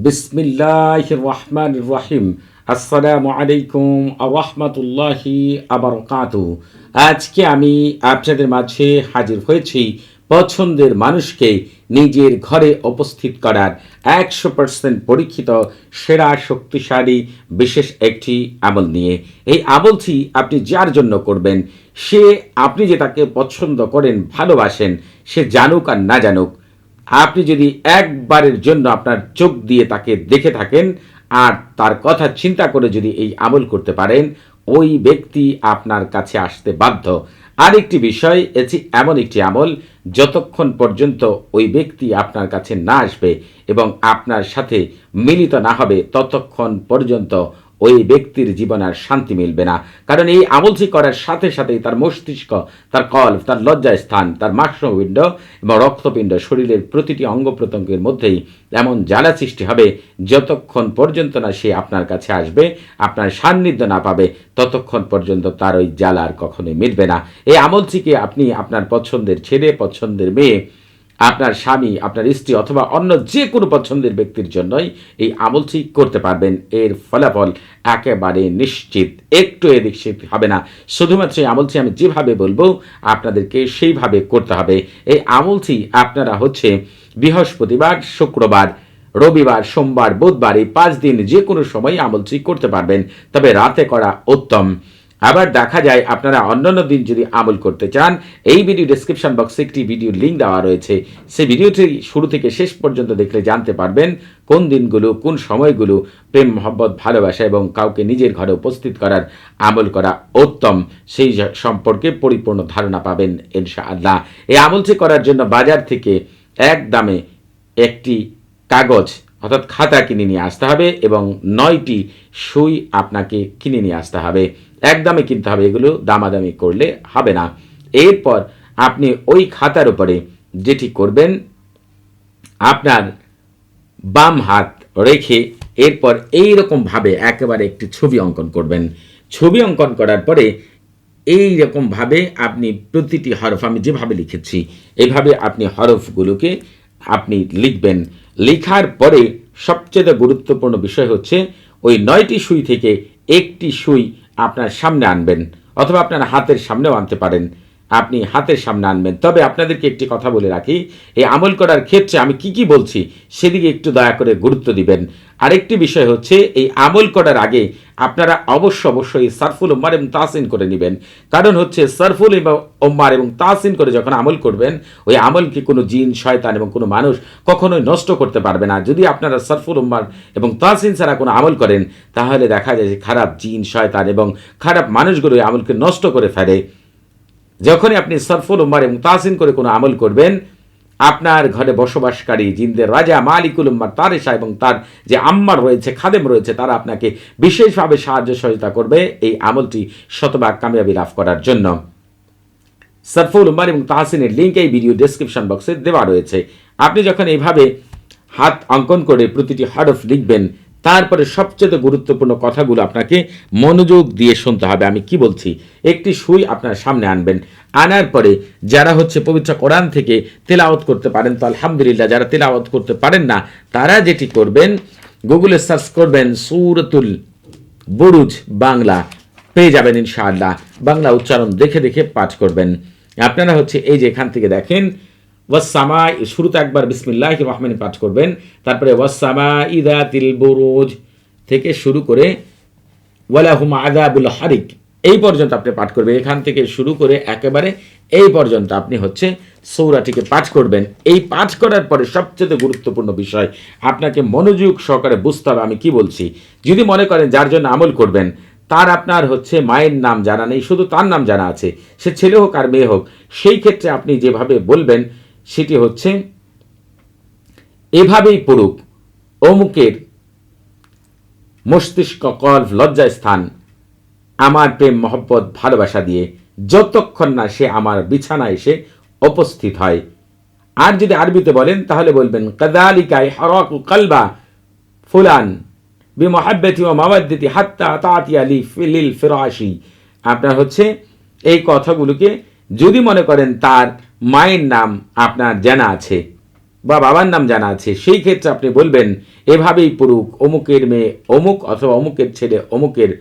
বিসমিল্লাহির রহমানির রহিম। আসসালামু আলাইকুম রহমতুল্লাহি আবরকাতুহু। আজকে আমি আপনাদের মাঝে হাজির হয়েছি পছন্দের মানুষকে নিজের ঘরে উপস্থিত করার 100% পরীক্ষিত সেরা শক্তিশালী বিশেষ একটি আমল নিয়ে। এই আমলটি আপনি যার জন্য করবেন, সে আপনি যে তাকে পছন্দ করেন, ভালোবাসেন, সে জানুক আর না জানুক, আপনি যদি একবারের জন্য আপনার চোখ দিয়ে তাকে দেখে থাকেন আর তার কথা চিন্তা করে যদি এই আমল করতে পারেন, ওই ব্যক্তি আপনার কাছে আসতে বাধ্য। আরেকটি বিষয়, এটি এমন একটি আমল যতক্ষণ পর্যন্ত ওই ব্যক্তি আপনার কাছে না আসবে এবং আপনার সাথে মিলিত না হবে, ততক্ষণ পর্যন্ত ওই ব্যক্তির জীবনে আর শান্তি মিলবে না। কারণ এই আমলটি করার সাথে সাথেই তার মস্তিষ্ক, তার কল্প, তার লজ্জাস্থান, তার মাংসপিণ্ড এবং রক্তপিণ্ড, শরীরের প্রতিটি অঙ্গ প্রত্যঙ্গের মধ্যেই এমন জ্বালা সৃষ্টি হবে, যতক্ষণ পর্যন্ত না সে আপনার কাছে আসবে, আপনার সান্নিধ্য না পাবে, ততক্ষণ পর্যন্ত তার ওই জ্বালা আর কখনোই মিটবে না। এই আমলটিকে আপনি আপনার পছন্দের ছেলে, পছন্দের মেয়ে, আপনার স্বামী, আপনার স্ত্রী অথবা অন্য যে কোনো পছন্দের ব্যক্তির জন্যই এই আমলটি করতে পারবেন। এর ফলাফল একেবারে নিশ্চিত, একটু এদিক সেদিক হবে না। শুধুমাত্র এই আমলটি আমি যেভাবে বলবো আপনাদেরকে সেইভাবে করতে হবে। এই আমলটি আপনারা বৃহস্পতিবার, শুক্রবার, রবিবার, সোমবার, বুধবার, এই 5 দিন যে কোনো সময় আমলটি করতে পারবেন, তবে রাতে করা উত্তম। আবার দেখা যায় আপনারা অন্যান্য দিন যদি আমল করতে চান, এই ভিডিও ডেসক্রিপশন বক্সে একটি ভিডিও লিঙ্ক দেওয়া রয়েছে। সেই ভিডিওটি শুরু থেকে শেষ পর্যন্ত দেখলে জানতে পারবেন কোন দিনগুলো, কোন সময়গুলো প্রেম, মহব্বত, ভালোবাসা এবং কাউকে নিজের ঘরে উপস্থিত করার আমল করা উত্তম, সেই সম্পর্কে পরিপূর্ণ ধারণা পাবেন ইনশাআল্লাহ। এই আমলটি করার জন্য বাজার থেকে এক দামে একটি কাগজ অর্থাৎ খাতা কিনে নিয়ে আসতে হবে এবং 9টি সুই আপনাকে কিনে নিয়ে আসতে হবে। একদমই কিনতে হবে, এগুলো দামাদামি করলে হবে না। এরপর আপনি ওই খাতার উপরে যেটি করবেন, আপনার বাম হাত রেখে এরপর এইরকমভাবে একেবারে একটি ছবি অঙ্কন করবেন। ছবি অঙ্কন করার পরে এইরকমভাবে আপনি প্রতিটি হরফ, আমি যেভাবে লিখেছি এভাবে আপনি হরফগুলোকে আপনি লিখবেন। লেখার পরে সবচেয়ে গুরুত্বপূর্ণ বিষয় হচ্ছে ওই 9টি সুই থেকে একটি সুই আপনার সামনে আনবেন, অথবা আপনার হাতের সামনেও আনতে পারেন। আপনি হাতের সামনে আনবেন। তবে আপনাদেরকে একটি কথা বলে রাখি, এই আমল করার ক্ষেত্রে আমি কি বলছি সেদিকে একটু দয়া করে গুরুত্ব দিবেন। আরেকটি বিষয় হচ্ছে, এই আমল করার আগে আপনারা অবশ্যই সারফুল উম্মার এবং তাহসিন করে নেবেন। কারণ হচ্ছে সারফুল উম্মার এবং তাহসিন করে যখন আমল করবেন, ওই আমলকে কোনো জিন, শয়তান এবং কোনো মানুষ কখনোই নষ্ট করতে পারবে না। যদি আপনারা সারফুল উম্মার এবং তাহসিন ছাড়া কোনো আমল করেন, তাহলে দেখা যায় যে খারাপ জিন, শয়তান এবং খারাপ মানুষগুলো এই আমলকে নষ্ট করে ফেলে। যখনই আপনি সারফুল উম্মার এবং তাহসিন করে কোনো আমল করবেন, আপনার ঘরে বসবাসকারী জিনদের রাজা মালিকুল উম্মার তারেশা এবং তার যে আম্মার রয়েছে, খাদেম রয়েছে, তারা আপনাকে বিশেষভাবে সাহায্য সহযোগিতা করবে এই আমলটি শতভাগ কামিয়াবি লাভ করার জন্য। সারফুল উম্মার এবং তাহসিনের লিঙ্ক এই ভিডিও ডেসক্রিপশন বক্সে দেওয়া রয়েছে। আপনি যখন এইভাবে হাত অঙ্কন করে প্রতিটি হরফ লিখবেন, তারপরে সবচেয়ে গুরুত্বপূর্ণ কথাগুলো আপনাকে মনোযোগ দিয়ে শুনতে হবে। আমি কি বলছি, একটি সুই আপনার সামনে আনবেন। আনার পরে যারা পবিত্র কোরআন থেকে তেলাওয়াত করতে পারেন তো আলহামদুলিল্লাহ, যারা তেলাওয়াত করতে পারেন না, তারা যেটি করবেন, গুগলে সার্চ করবেন সূরাতুল বুরুজ বাংলা, পেয়ে যাবেন ইনশাআল্লাহ। বাংলা উচ্চারণ দেখে দেখে পাঠ করবেন। আপনারা এই যে এখান থেকে দেখেন, ওয়াসসামা, শুরুতে একবার বিসমিল্লাহির রহমানির পাঠ করবেন, তারপরে ওয়াসসামা ইযাতিল বুরুজ থেকে শুরু করে ওয়ালাহুম আযাবুল হারিক এই পর্যন্ত আপনি পাঠ করবেন। এখান থেকে শুরু করে একেবারে এই পর্যন্ত আপনি সূরাটিকে পাঠ করবেন। এই পাঠ করার পরে সবচেয়ে গুরুত্বপূর্ণ বিষয়, আপনাকে মনোযোগ সহকারে বুঝতে হবে আমি কি বলছি। যদি মনে করেন যার জন্য আমল করবেন তার আপনার মায়ের নাম জানা নেই, শুধু তার নাম জানা আছে, সে ছেলে হোক আর মেয়ে হোক, সেই ক্ষেত্রে আপনি যেভাবে বলবেন সেটি এভাবেই পড়ুক, অমুকের মস্তিষ্ক, কল্প, লজ্জাস্থান আমার প্রেম, মহব্বত, ভালোবাসা দিয়ে যতক্ষণ না সে আমার বিছানায় এসে উপস্থিত হয়। আর যদি আরবিতে বলেন তাহলে বলবেন কাযালিকা ইহরাকু কলবা ফুলান বিমুহাব্বতি ওয়া মাওয়াদ্দাতি হাত্তা তাতিয়া লিল ফিরাশি। আপনার এই কথাগুলোকে যদি মনে করেন তার মায়ের নাম আপনার জানা আছে, বা বাবার নাম জানা আছে, সেই ক্ষেত্রে আপনি বলবেন এভাবেই পড়ুক অমুকের মেয়ে অমুক অথবা অমুকের ছেলে অমুকের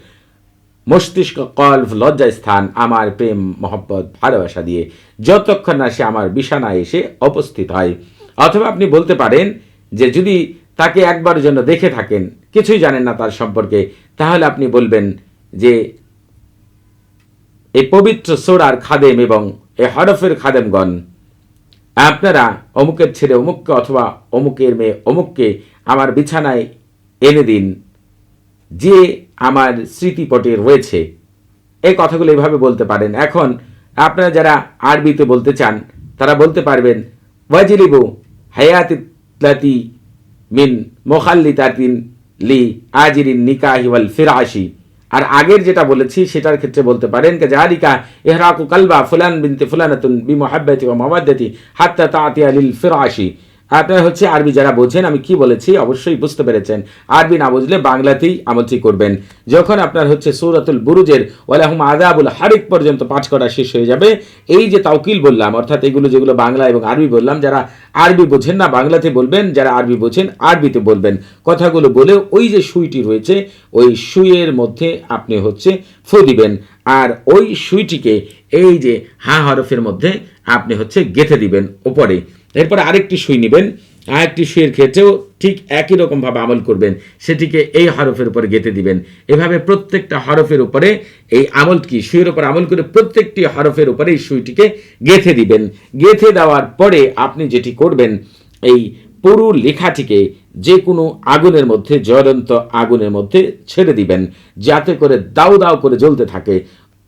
মস্তিষ্ক কল্প লজ্জাস্থান আমার প্রেম মহব্বত ভালোবাসা দিয়ে যতক্ষণ না সে আমার বিছানায় এসে উপস্থিত হয়। অথবা আপনি বলতে পারেন যে যদি তাকে একবারের জন্য দেখে থাকেন, কিছুই জানেন না তার সম্পর্কে, তাহলে আপনি বলবেন যে এই পবিত্র সূরার খাদেম এবং এই হরফের খাদেমগণ, আপনারা অমুকের ছেলে অমুককে অথবা অমুকের মেয়ে অমুককে আমার বিছানায় এনে দিন যে আমার স্মৃতিপটে রয়েছে। এই কথাগুলো এইভাবে বলতে পারেন। এখন আপনারা যারা আরবিতে বলতে চান তারা বলতে পারবেন ওয়াজিলিবু হায়াতিলাতি মিন মোখাল্লিতাতিন লি আজিরিন নিকাহি ওয়াল ফিরাশি। আর আগের যেটা বলেছি সেটার ক্ষেত্রে বলতে পারেন কে জালিকা ইহরাকু কালবা ফুলান বিনতে ফুলানাতুন বিমুহাব্বাতি ওয়া মাওয়াদ্দাতি হাত্তা তাতিয়া লিল ফিরাশি। আপনারা হচ্ছে আরবি যারা বোঝেন আমি কি বলেছি অবশ্যই বুঝতে পেরেছেন। আরবি না বুঝলে বাংলাতেই আমলটি করবেন। যখন আপনার হচ্ছে সূরাতুল বুরুজের ওয়ালাহুম আযাবুল হারিক পর্যন্ত পাঠ করা শেষ হয়ে যাবে, এই যে তাওকিল বললাম অর্থাৎ এগুলো যেগুলো বাংলা এবং আরবি বললাম, যারা আরবি বোঝেন না বাংলাতে বলবেন, যারা আরবি বোঝেন আরবিতে বলবেন। কথাগুলো বলে ওই যে সুইটি রয়েছে ওই সুইয়ের মধ্যে আপনি হচ্ছে ফু দিবেন, আর ওই সুইটিকে এই যে হা হরফের মধ্যে আপনি হচ্ছে গেঁথে দিবেন উপরে। এরপরে আরেকটি সুই নেবেন, আরেকটি সুইয়ের ক্ষেত্রেও ঠিক একই রকমভাবে আমল করবেন, সেটিকে এই হরফের উপরে গেঁথে দিবেন। এভাবে প্রত্যেকটা হরফের উপরে এই আমলটি সুইয়ের উপর আমল করে প্রত্যেকটি হরফের উপরে এই সুইটিকে গেঁথে দিবেন। গেঁথে দেওয়ার পরে আপনি যেটি করবেন, এই পুরো লেখাটিকে যে কোনো আগুনের মধ্যে, জ্বলন্ত আগুনের মধ্যে ছেড়ে দিবেন, যাতে করে দাউ দাউ করে জ্বলতে থাকে।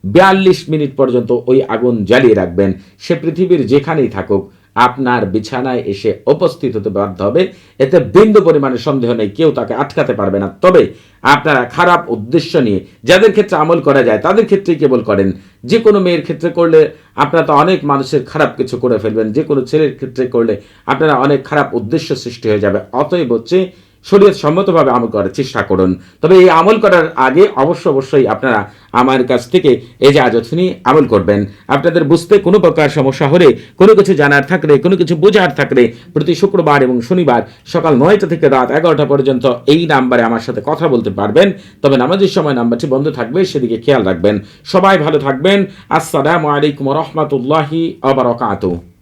42 মিনিট পর্যন্ত ওই আগুন জ্বালিয়ে রাখবেন। সে পৃথিবীর যেখানেই থাকুক আপনার বিছানায় এসে উপস্থিত হতে বাধ্য হবে। এতে বিন্দু পরিমাণে সন্দেহ নেই, কেউ তাকে আটকাতে পারবে না। তবে আপনারা খারাপ উদ্দেশ্য নিয়ে যাদের ক্ষেত্রে আমল করা যায় তাদের ক্ষেত্রেই কেবল করেন। যে কোনো মেয়ের ক্ষেত্রে করলে আপনারা তো অনেক মানুষের খারাপ কিছু করে ফেলবেন, যে কোনো ছেলের ক্ষেত্রে করলে আপনারা অনেক খারাপ উদ্দেশ্য সৃষ্টি হয়ে যাবে। অতএব হচ্ছে শরীয়ত সম্মতভাবে আমল করার চেষ্টা করুন। তবে এই আমল করার আগে অবশ্যই আপনারা আমার কাছ থেকে এজাজত নিয়ে আমল করবেন। আপনাদের বুঝতে কোনো প্রকার সমস্যা হলে, কোনো কিছু জানার থাকলে, কোনো কিছু বোঝার থাকলে প্রতি শুক্রবার এবং শনিবার সকাল 9টা থেকে রাত 11টা পর্যন্ত এই নাম্বারে আমার সাথে কথা বলতে পারবেন। তবে নামাজের সময় নাম্বারটি বন্ধ থাকবে, সেদিকে খেয়াল রাখবেন। সবাই ভালো থাকবেন। আসসালামু আলাইকুম ওয়া রাহমাতুল্লাহি ওয়া বারাকাতুহু।